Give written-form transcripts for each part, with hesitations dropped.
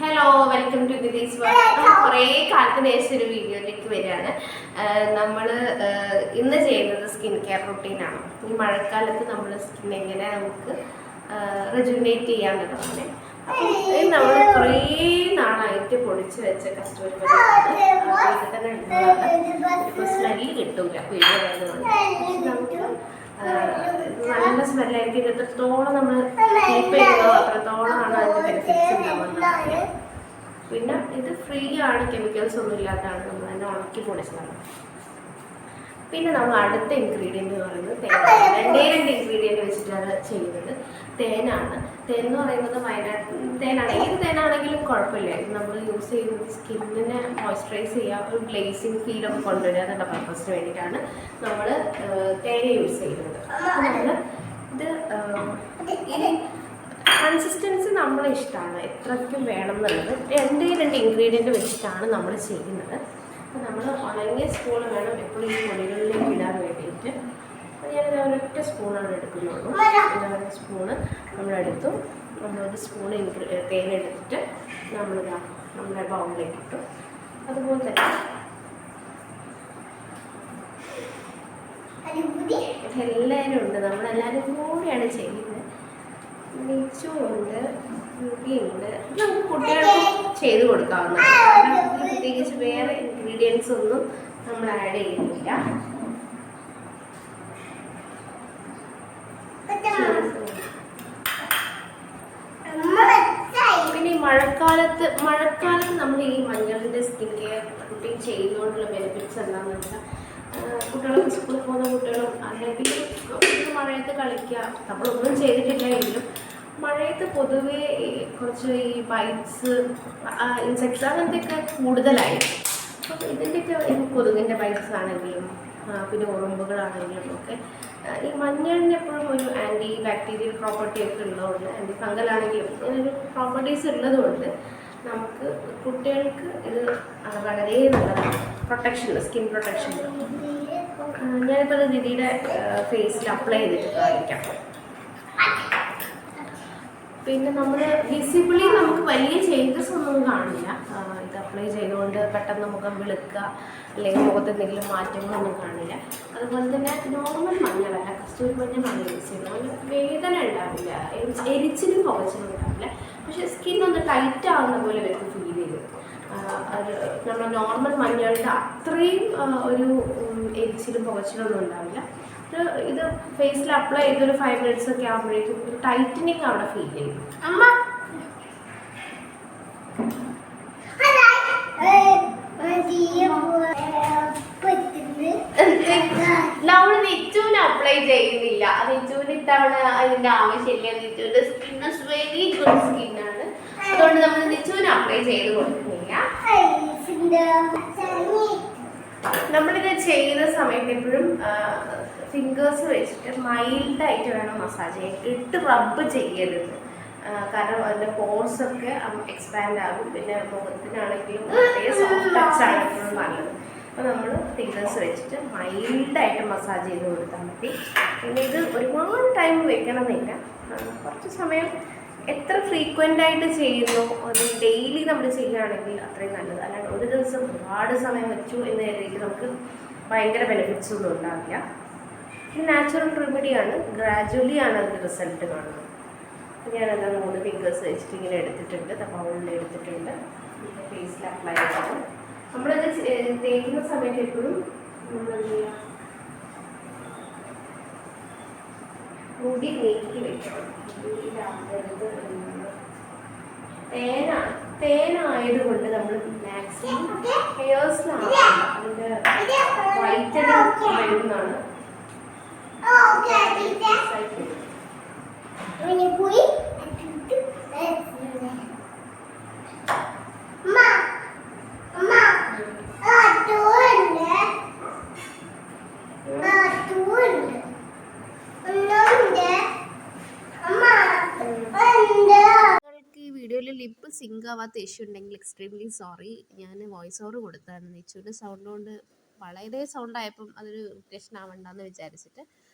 Hello, welcome to this world. നമ്മൾ കുറേ കാലത്തിന് ശേഷം ഒരു വീഡിയോയിലേക്ക് വരികയാണ്. നമ്മൾ ഇന്ന് ചെയ്യുന്നത് സ്കിൻ കെയർ റുട്ടീനാണ്. ഈ മഴക്കാലത്ത് നമ്മൾ സ്കിൻ എങ്ങനെ നമുക്ക് റെജുവിനേറ്റ് ചെയ്യാന്നുള്ളതാണ്. അപ്പം നമ്മൾ കുറേ നാളായിട്ട് പൊടിച്ച് വെച്ച കസ്തൂരി മഞ്ഞൾ തന്നെ ഇപ്പോൾ സ്മെല്ല് കിട്ടൂല വീഡിയോ ആയതുകൊണ്ട്. നമുക്ക് നല്ല സ്മെല്ലായിരിക്കും. എത്രത്തോളം നമ്മൾ കീപ്പ് ചെയ്യുന്നോ അത്രത്തോളമാണ് അതിൻ്റെ ബെനിഫിറ്റ്സ് ഉണ്ടാവുന്നത്. പിന്നെ ഇത് ഫ്രീ ആണ്, കെമിക്കൽസ് ഒന്നും ഇല്ലാത്തതാണ്. നമ്മൾ തന്നെ ഉണക്കി പൊടിച്ചതാണ്. പിന്നെ നമ്മൾ അടുത്ത ഇൻഗ്രീഡിയൻറ്റ് എന്ന് പറയുന്നത് തേനാണ്. രണ്ട് ഇൻഗ്രീഡിയൻറ്റ് വെച്ചിട്ടാണ് ചെയ്യുന്നത്. തേനാണ്. തേൻ എന്ന് പറയുന്നത് വയനാട് തേനാണ്. ഏത് തേനാണെങ്കിലും കുഴപ്പമില്ല. ഇത് നമ്മൾ യൂസ് ചെയ്യുന്നത് സ്കിന്നിനെ മോയ്സ്ചറൈസ് ചെയ്യുക, ഒരു ഗ്ലേസിങ് ഫീലൊക്കെ കൊണ്ടുവരിക എന്നുള്ള പർപ്പസിന് വേണ്ടിയിട്ടാണ് നമ്മൾ തേന യൂസ് ചെയ്യുന്നത്. നമ്മൾ ഇത് ഈ കൺസിസ്റ്റൻസി നമ്മളെ ഇഷ്ടമാണ്, എത്രയ്ക്കും വേണം എന്നുള്ളത്. രണ്ട് ഇൻഗ്രീഡിയൻറ്റ് വെച്ചിട്ടാണ് നമ്മൾ ചെയ്യുന്നത്. അപ്പോൾ നമ്മൾ ഉണങ്ങിയ സ്പൂൺ വേണം എപ്പോഴും ഈ പൊടികളിലേക്ക് ഇടാൻ വേണ്ടിയിട്ട്. അപ്പോൾ ഞാനിത് ഒരൊറ്റ സ്പൂണാണ് എടുക്കുന്നുള്ളൂ. ഒരു സ്പൂണ് നമ്മളെടുത്തു. നമ്മളൊരു സ്പൂൺ തേനെടുത്തിട്ട് നമ്മളിതാ നമ്മുടെ ബൗളിലേക്ക് ഇട്ടു. അതുപോലെ തന്നെ എല്ലാവരും ഉണ്ട്, നമ്മളെല്ലാവരും കൂടെയാണ് ചെയ്യുന്നത്. നെയ്ച്ചുണ്ട്, രുചിയുണ്ട്. നമുക്ക് കുട്ടികൾക്ക് ചെയ്ത് കൊടുക്കാവുന്നതാണ്. പ്രത്യേകിച്ച് വേറെ ഇൻഗ്രീഡിയൻസ് ഒന്നും നമ്മൾ ആഡ് ചെയ്യുന്നില്ല. പിന്നെ ഈ മഴക്കാലത്ത് നമ്മൾ ഈ മഞ്ഞളിൻ്റെ സ്കിൻ കെയർ റുട്ടീൻ ചെയ്യുന്നതുകൊണ്ടുള്ള ബെനിഫിറ്റ്സ് എന്താണെന്ന് വെച്ചാൽ, കുട്ടികളൊക്കെ സ്കൂളിൽ പോകുന്ന കുട്ടികളും അല്ലെങ്കിൽ മഴയത്ത് കളിക്കുക, നമ്മളൊന്നും ചെയ്തിട്ടില്ല എങ്കിലും മഴയത്ത് പൊതുവേ കുറച്ച് ഈ ബൈറ്റ്സ്, ഇൻസെക്ട്സ് അങ്ങനത്തെയൊക്കെ കൂടുതലായി. അപ്പോൾ ഇതിൻ്റെയൊക്കെ കൊതുകിൻ്റെ ബൈറ്റ്സ് ആണെങ്കിലും പിന്നെ ഉറുമ്പുകളാണെങ്കിലും ഒക്കെ ഈ മഞ്ഞളിന് എപ്പോഴും ഒരു ആൻറ്റി ബാക്ടീരിയൽ പ്രോപ്പർട്ടി ഒക്കെ ഉള്ളതുകൊണ്ട്, ആൻറ്റി ഫംഗലാണെങ്കിലും ഒരു പ്രോപ്പർട്ടീസ് ഉള്ളതുകൊണ്ട് നമുക്ക് കുട്ടികൾക്ക് ഇത് വളരെ നല്ലതാണ്. Skin protection. ഞാനിപ്പോൾ അത് ദീദിയുടെ ഫേസിൽ അപ്ലൈ ചെയ്തിട്ട് കാണിക്കാം. പിന്നെ നമ്മൾ വിസിബിളി നമുക്ക് വലിയ ചേഞ്ചസ് ഒന്നും കാണില്ല. ഇത് അപ്ലൈ ചെയ്തുകൊണ്ട് പെട്ടെന്ന് മുഖം വെളുക്കുക അല്ലെങ്കിൽ മുഖത്ത് എന്തെങ്കിലും മാറ്റങ്ങളൊന്നും കാണില്ല. അതുപോലെ തന്നെ നോർമൽ മഞ്ഞളല്ല, കസ്തൂരി മഞ്ഞളാണ് യൂസ് ചെയ്യുന്നത്. വേദന ഉണ്ടാവില്ല, എരിച്ചിലും പുകച്ചിലും ഉണ്ടാവില്ല. പക്ഷേ സ്കിന്നൊന്ന് ടൈറ്റ് ആവുന്ന പോലെ എനിക്ക് ഫീൽ ചെയ്തു. നമ്മൾ നോർമൽ മഞ്ഞളുടെ അത്രയും ഒരു എരിച്ചിലും പുകച്ചിലൊന്നും ഉണ്ടാവില്ല. ഇത് ഫേസിൽ അപ്ലൈ ചെയ്തൊരു 5 minutes ഒക്കെ ആകുമ്പോഴേക്കും ഒരു ടൈറ്റനിങ് അവിടെ ഫീൽ ചെയ്യും. നമ്മൾ നെച്ചൂന് അപ്ലൈ ചെയ്യുന്നില്ല. നെച്ചൂന് ഇത്തവണ അതിൻ്റെ ആവശ്യമില്ല. നെച്ചൂൻ്റെ സ്കിൻ വെരി ഗുഡ് സ്കിന്നാണ്. അതുകൊണ്ട് നമ്മൾ നെച്ചൂന് അപ്ലൈ ചെയ്ത് കൊടുക്കുന്നില്ല. നമ്മളിത് ചെയ്യുന്ന സമയത്ത് എപ്പോഴും ഫിംഗേഴ്സ് വെച്ചിട്ട് മൈൽഡായിട്ട് വേണം മസാജ് ചെയ്യാൻ. ഇട്ട് റബ്ബ് ചെയ്യരുത്, കാരണം അതിൻ്റെ പോർസൊക്കെ എക്സ്പാൻഡ് ആകും. പിന്നെ മുഖത്തിനാണെങ്കിലും വളരെ സോഫ്റ്റ് ടച്ചാണ് എപ്പോഴും നല്ലത്. അപ്പോൾ നമ്മൾ ഫിംഗേഴ്സ് വെച്ചിട്ട് മൈൽഡായിട്ട് മസാജ് ചെയ്ത് കൊടുത്താൽ മതി. പിന്നെ ഇത് ഒരുപാട് ടൈം വെക്കണമെന്നില്ല, കുറച്ച് സമയം. എത്ര ഫ്രീക്വൻ്റായിട്ട് ചെയ്യുന്നു, അത് ഡെയിലി നമ്മൾ ചെയ്യുകയാണെങ്കിൽ അത്രയും നല്ലത്. അല്ലാണ്ട് ഒരു ദിവസം ഒരുപാട് സമയം വെച്ചു എന്ന് കരുതിയിട്ട് നമുക്ക് ഭയങ്കര ബെനിഫിറ്റ്സ് ഒന്നും ഉണ്ടാവില്ല. ഇത് നാച്ചുറൽ റെമഡിയാണ്, ഗ്രാജുവലി ആണ് അതിൻ്റെ റിസൾട്ട് കാണുന്നത്. ഞാനെന്താ 3 ഫിംഗേഴ്സ് വെച്ചിട്ട് ഇങ്ങനെ എടുത്തിട്ടുണ്ട്, ബൗളിൽ എടുത്തിട്ടുണ്ട്. ഫേസിൽ അപ്ലൈ ചെയ്യണം. നമ്മളത് തേക്കുന്ന സമയത്ത് എപ്പോഴും നമ്മൾ എന്ത് ചെയ്യുക, മുടി നീക്കി വെക്കണം. തേനായതുകൊണ്ട് നമ്മൾ മാക്സിമം ഹെയർസിലാണ് അതിൻ്റെ വൈറ്റനിങ് വരുന്നതാണ്. ഈ വീഡിയോയിൽ ലിപ്പ് സിങ്ക് ആവാത്ത ഇഷ്യൂ ഉണ്ടെങ്കിൽ എക്സ്ട്രീംലി സോറി. ഞാൻ വോയിസ് ഓവർ കൊടുത്താണ്. നെച്ചൂൻ്റെ സൗണ്ട് കൊണ്ട് വളരെ സൗണ്ടായപ്പം അതൊരു ഇറിറ്റേഷൻ ആവണ്ടെന്ന് വിചാരിച്ചിട്ട്.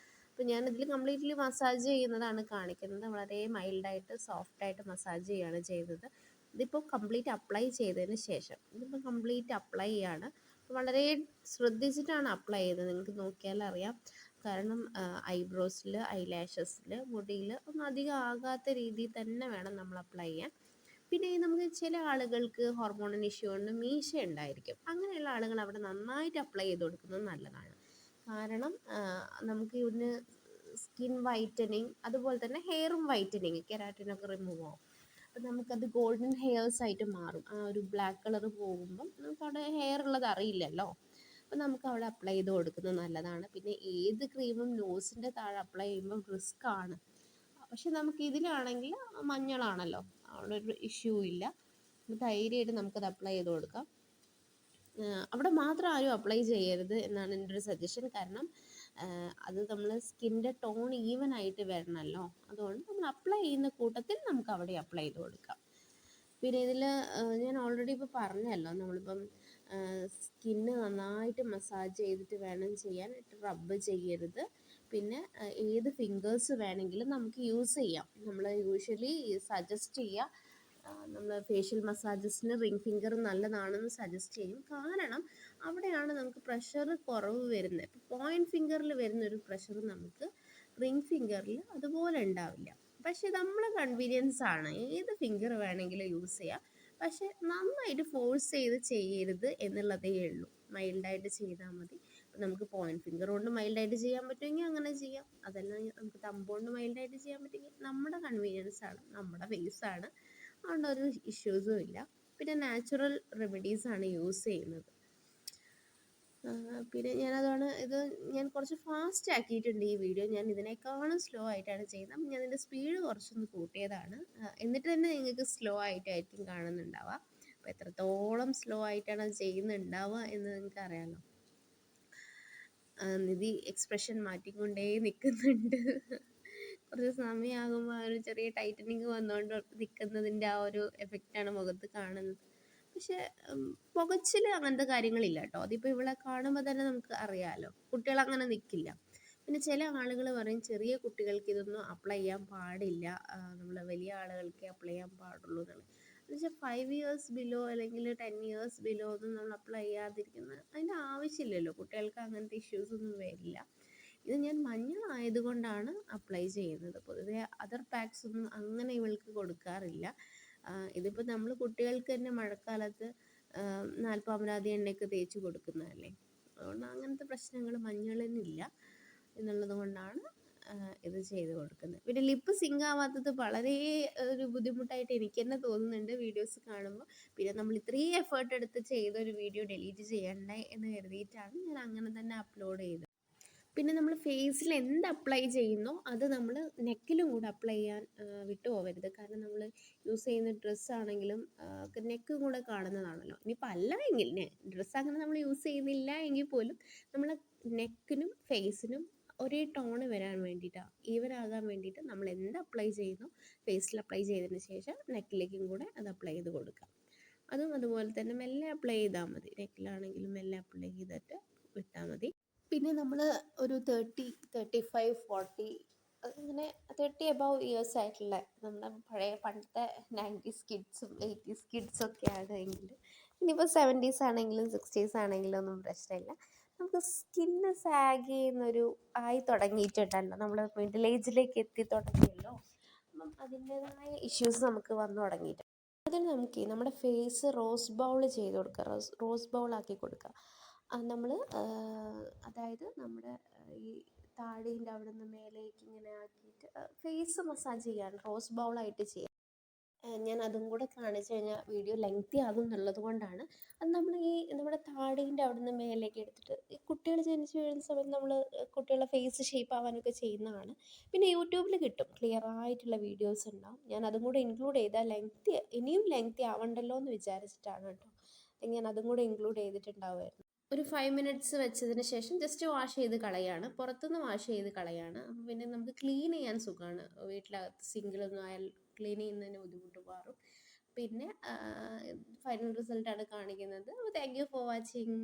അപ്പോൾ ഞാനിതിൽ കംപ്ലീറ്റ്ലി മസാജ് ചെയ്യുന്നതാണ് കാണിക്കുന്നത്. വളരെ മൈൽഡായിട്ട് സോഫ്റ്റായിട്ട് മസാജ് ചെയ്യുകയാണ് ചെയ്യുന്നത്. ഇതിപ്പോൾ കംപ്ലീറ്റ് അപ്ലൈ ചെയ്തതിന് ശേഷം ഇതിപ്പോൾ കംപ്ലീറ്റ് അപ്ലൈ ചെയ്യാണ്. വളരെ ശ്രദ്ധിച്ചിട്ടാണ് അപ്ലൈ ചെയ്തത്, നിങ്ങൾക്ക് നോക്കിയാൽ അറിയാം. കാരണം ഐബ്രോസിൽ, ഐലാഷസിൽ, മുടിയിൽ ഒന്നും അധികം ആകാത്ത രീതിയിൽ തന്നെ വേണം നമ്മൾ അപ്ലൈ ചെയ്യാൻ. പിന്നെ നമുക്ക് ചില ആളുകൾക്ക് ഹോർമോണൽ ഇഷ്യൂ കൊണ്ട് മീശ ഉണ്ടായിരിക്കും. അങ്ങനെയുള്ള ആളുകൾ അവിടെ നന്നായിട്ട് അപ്ലൈ ചെയ്ത് കൊടുക്കുന്നത് നല്ലതാണ്. കാരണം നമുക്ക് ഇതിന് സ്കിൻ വൈറ്റനിങ്, അതുപോലെ തന്നെ ഹെയറും വൈറ്റനിങ്, കെരാറ്റിനൊക്കെ റിമൂവ് ആവും. അപ്പം നമുക്കത് ഗോൾഡൻ ഹെയർസ് ആയിട്ട് മാറും. ആ ഒരു ബ്ലാക്ക് കളർ പോകുമ്പം നമുക്ക് അവിടെ ഹെയർ ഉള്ളത് അറിയില്ലല്ലോ. അപ്പം നമുക്ക് അവിടെ അപ്ലൈ ചെയ്ത് കൊടുക്കുന്നത് നല്ലതാണ്. പിന്നെ ഏത് ക്രീമും നോസിൻ്റെ താഴെ അപ്ലൈ ചെയ്യുമ്പോൾ റിസ്ക് ആണ്. പക്ഷെ നമുക്ക് ഇതിലാണെങ്കിൽ മഞ്ഞളാണല്ലോ, അവിടെ ഒരു ഇഷ്യൂ ഇല്ല. ധൈര്യമായിട്ട് നമുക്കത് അപ്ലൈ ചെയ്ത് കൊടുക്കാം. അവിടെ മാത്രം ആരും അപ്ലൈ ചെയ്യരുത് എന്നാണ് എൻ്റെ ഒരു സജഷൻ. കാരണം അത് നമ്മൾ സ്കിൻ്റെ ടോൺ ഈവൻ ആയിട്ട് വരണമല്ലോ. അതുകൊണ്ട് നമ്മൾ അപ്ലൈ ചെയ്യുന്ന കൂട്ടത്തിൽ നമുക്ക് അവിടെ അപ്ലൈ ചെയ്ത് കൊടുക്കാം. പിന്നെ ഇതിൽ ഞാൻ ഓൾറെഡി ഇപ്പോൾ പറഞ്ഞല്ലോ, നമ്മളിപ്പം സ്കിന്ന് നന്നായിട്ട് മസാജ് ചെയ്തിട്ട് വേണം ചെയ്യാൻ, റബ്ബ് ചെയ്യരുത്. പിന്നെ ഏത് ഫിംഗേഴ്സ് വേണമെങ്കിലും നമുക്ക് യൂസ് ചെയ്യാം. നമ്മൾ യൂഷ്വലി സജസ്റ്റ് ചെയ്യുക, നമ്മൾ ഫേഷ്യൽ മസാജസിന് റിംഗ് ഫിംഗർ നല്ലതാണെന്ന് സജസ്റ്റ് ചെയ്യും. കാരണം അവിടെയാണ് നമുക്ക് പ്രഷർ കുറവ് വരുന്നത്. ഇപ്പോൾ പോയിൻറ്റ് ഫിംഗറിൽ വരുന്നൊരു പ്രഷർ നമുക്ക് റിംഗ് ഫിംഗറിൽ അതുപോലെ ഉണ്ടാവില്ല. പക്ഷെ നമ്മളെ കൺവീനിയൻസ് ആണ്, ഏത് ഫിംഗർ വേണമെങ്കിലും യൂസ് ചെയ്യാം. പക്ഷെ നന്നായിട്ട് ഫോഴ്സ് ചെയ്ത് ചെയ്യരുത് എന്നുള്ളതേ ഉള്ളൂ. മൈൽഡായിട്ട് ചെയ്താൽ മതി. അപ്പം നമുക്ക് പോയിൻറ്റ് ഫിംഗർ കൊണ്ട് മൈൽഡായിട്ട് ചെയ്യാൻ പറ്റുമെങ്കിൽ അങ്ങനെ ചെയ്യാം. അതെല്ലാം നമുക്ക് തമ്പ് കൊണ്ട് മൈൽഡായിട്ട് ചെയ്യാൻ പറ്റുമെങ്കിൽ നമ്മുടെ കൺവീനിയൻസ് ആണ്, നമ്മുടെ ഫേസ് ആണ്, അതുകൊണ്ട് ഒരു ഇഷ്യൂസും ഇല്ല. പിന്നെ നാച്ചുറൽ റെമഡീസാണ് യൂസ് ചെയ്യുന്നത്. പിന്നെ ഞാനതാണ് ഞാൻ കുറച്ച് ഫാസ്റ്റ് ആക്കിയിട്ടുണ്ട് ഈ വീഡിയോ. ഞാൻ ഇതിനേക്കാളും സ്ലോ ആയിട്ടാണ് ചെയ്യുന്നത്. അപ്പം ഞാൻ ഇതിൻ്റെ സ്പീഡ് കുറച്ചൊന്ന് കൂട്ടിയതാണ്. എന്നിട്ട് തന്നെ നിങ്ങൾക്ക് സ്ലോ ആയിട്ടായിരിക്കും കാണുന്നുണ്ടാവുക. അപ്പോൾ എത്രത്തോളം സ്ലോ ആയിട്ടാണ് അത് ചെയ്യുന്നുണ്ടാവുക എന്ന് നിങ്ങൾക്ക് അറിയാമല്ലോ. നിധി എക്സ്പ്രഷൻ മാറ്റിക്കൊണ്ടേ നിൽക്കുന്നുണ്ട്. കുറച്ച് സമയമാകുമ്പോൾ ഒരു ചെറിയ ടൈറ്റനിങ് വന്നുകൊണ്ട് നിൽക്കുന്നതിൻ്റെ ആ ഒരു എഫക്റ്റാണ് മുഖത്ത് കാണുന്നത്. പക്ഷെ പുകച്ചിൽ അങ്ങനത്തെ കാര്യങ്ങളില്ല കേട്ടോ. അതിപ്പോൾ ഇവളെ കാണുമ്പോൾ തന്നെ നമുക്ക് അറിയാമല്ലോ, കുട്ടികൾ അങ്ങനെ നിൽക്കില്ല. പിന്നെ ചില ആളുകൾ പറയും ചെറിയ കുട്ടികൾക്ക് ഇതൊന്നും അപ്ലൈ ചെയ്യാൻ പാടില്ല, നമ്മൾ വലിയ ആളുകൾക്ക് അപ്ലൈ ചെയ്യാൻ പാടുള്ളൂ എന്നുള്ളത്. എന്നുവെച്ചാൽ 5 ഇയേഴ്സ് ബിലോ അല്ലെങ്കിൽ 10 ഇയേഴ്സ് ബിലോ ഒന്നും നമ്മൾ അപ്ലൈ ചെയ്യാതിരിക്കുന്നത് അതിൻ്റെ ആവശ്യമില്ലല്ലോ. കുട്ടികൾക്ക് അങ്ങനത്തെ ഇഷ്യൂസ് ഒന്നും വരില്ല. ഇത് ഞാൻ മഞ്ഞളായതുകൊണ്ടാണ് അപ്ലൈ ചെയ്യുന്നത്. പൊതുവെ അതർ പാക്സ് ഒന്നും അങ്ങനെ ഇവൾക്ക് കൊടുക്കാറില്ല. ഇതിപ്പോൾ നമ്മൾ കുട്ടികൾക്ക് തന്നെ മഴക്കാലത്ത് നാൽപ്പാമരാതി എണ്ണയൊക്കെ തേച്ച് കൊടുക്കുന്നതല്ലേ. അതുകൊണ്ട് അങ്ങനത്തെ പ്രശ്നങ്ങൾ മഞ്ഞളിനില്ല എന്നുള്ളത് കൊണ്ടാണ് ഇത് ചെയ്ത് കൊടുക്കുന്നത്. പിന്നെ ലിപ്പ് സിങ്ക് ആവാത്തത് വളരെ ഒരു ബുദ്ധിമുട്ടായിട്ട് എനിക്ക് തന്നെ തോന്നുന്നുണ്ട് വീഡിയോസ് കാണുമ്പോൾ. പിന്നെ നമ്മൾ ഇത്രയും എഫേർട്ട് എടുത്ത് ചെയ്തൊരു വീഡിയോ ഡിലീറ്റ് ചെയ്യണ്ടേ എന്ന് കരുതിയിട്ടാണ് ഞാൻ അങ്ങനെ തന്നെ അപ്ലോഡ് ചെയ്തത്. പിന്നെ നമ്മൾ ഫേസിൽ എന്ത് അപ്ലൈ ചെയ്യുന്നോ അത് നമ്മൾ നെക്കിലും കൂടെ അപ്ലൈ ചെയ്യാൻ വിട്ടു പോകരുത്. കാരണം നമ്മൾ യൂസ് ചെയ്യുന്ന ഡ്രസ്സാണെങ്കിലും നെക്കും കൂടെ കാണുന്നതാണല്ലോ. ഇനിയിപ്പോൾ അല്ല എങ്കിൽ ഡ്രസ്സ് അങ്ങനെ നമ്മൾ യൂസ് ചെയ്യുന്നില്ല എങ്കിൽ പോലും നമ്മൾ നെക്കിനും ഫേസിനും ഒരേ ടോണ് വരാൻ വേണ്ടിയിട്ടാണ്, ഈവൻ ആകാൻ വേണ്ടിയിട്ട് നമ്മൾ എന്ത് അപ്ലൈ ചെയ്യുന്നോ ഫേസിൽ അപ്ലൈ ചെയ്തതിന് ശേഷം നെക്കിലേക്കും കൂടെ അത് അപ്ലൈ ചെയ്ത് കൊടുക്കാം. അതും അതുപോലെ തന്നെ മെല്ലെ അപ്ലൈ ചെയ്താൽ മതി. നെക്കിലാണെങ്കിലും മെല്ലെ അപ്ലൈ ചെയ്തിട്ട് വിട്ടാൽ മതി. പിന്നെ നമ്മൾ ഒരു 30, 35, 40 അങ്ങനെ 30 എബവ് ഇയേഴ്സ് ആയിട്ടുള്ള നമ്മുടെ പഴയ പണ്ടത്തെ 90s കിഡ്സും 80s കിഡ്സും ഒക്കെ ആണെങ്കിൽ, ഇനിയിപ്പോൾ 70s ആണെങ്കിലും 60s ആണെങ്കിലും ഒന്നും പ്രശ്നമില്ല. നമുക്ക് സ്കിന്ന് സാഗ് ചെയ്യുന്നൊരു ആയി തുടങ്ങിയിട്ടുണ്ടല്ലോ, നമ്മൾ മിഡിൽ ഏജിലേക്ക് എത്തി തുടങ്ങിയല്ലോ. അപ്പം അതിൻ്റേതായ ഇഷ്യൂസ് നമുക്ക് വന്നു തുടങ്ങിയിട്ടുണ്ട്. അതിന് നമുക്ക് നമ്മുടെ ഫേസ് റോസ് ബൗൾ ചെയ്ത് കൊടുക്കുക, റോസ് ബൗളാക്കി കൊടുക്കുക. നമ്മൾ അതായത് നമ്മുടെ ഈ താടീൻ്റെ അവിടെ നിന്ന് മേലേക്ക് ഇങ്ങനെ ആക്കിയിട്ട് ഫേസ് മസാജ് ചെയ്യാൻ റോസ് ബൗളായിട്ട് ചെയ്യാം. ഞാൻ അതും കൂടെ കാണിച്ചു കഴിഞ്ഞാൽ വീഡിയോ ലെങ്തി ആകും എന്നുള്ളത് കൊണ്ടാണ്. അത് നമ്മൾ ഈ നമ്മുടെ താടീൻ്റെ അവിടെ നിന്ന് മേലേക്ക് എടുത്തിട്ട് ഈ കുട്ടികൾ ജനിച്ച് വീഴുന്ന സമയത്ത് നമ്മൾ കുട്ടികളുടെ ഫേസ് ഷേപ്പ് ആവാനൊക്കെ ചെയ്യുന്നതാണ്. പിന്നെ യൂട്യൂബിൽ കിട്ടും, ക്ലിയർ ആയിട്ടുള്ള വീഡിയോസ് ഉണ്ടാവും. ഞാൻ അതും കൂടെ ഇൻക്ലൂഡ് ചെയ്താൽ ഇനിയും ലെങ്തി ആവണ്ടല്ലോ എന്ന് വിചാരിച്ചിട്ടാണ് കേട്ടോ. ഞാൻ അതും കൂടെ ഇൻക്ലൂഡ് ചെയ്തിട്ടുണ്ടാവുമായിരുന്നു. ഒരു 5 മിനിറ്റ്സ് വെച്ചതിന് ശേഷം ജസ്റ്റ് വാഷ് ചെയ്ത് കളയാണ്, പുറത്തുനിന്ന് വാഷ് ചെയ്ത് കളയാണ്. അപ്പം പിന്നെ നമുക്ക് ക്ലീൻ ചെയ്യാൻ സുഖമാണ്. വീട്ടിലകത്ത് സിങ്കിലൊന്നും ആയാൽ ക്ലീൻ ചെയ്യുന്നതിന് ബുദ്ധിമുട്ട് മാറും. പിന്നെ ഫൈനൽ റിസൾട്ടാണ് കാണിക്കുന്നത്. Thank you for watching.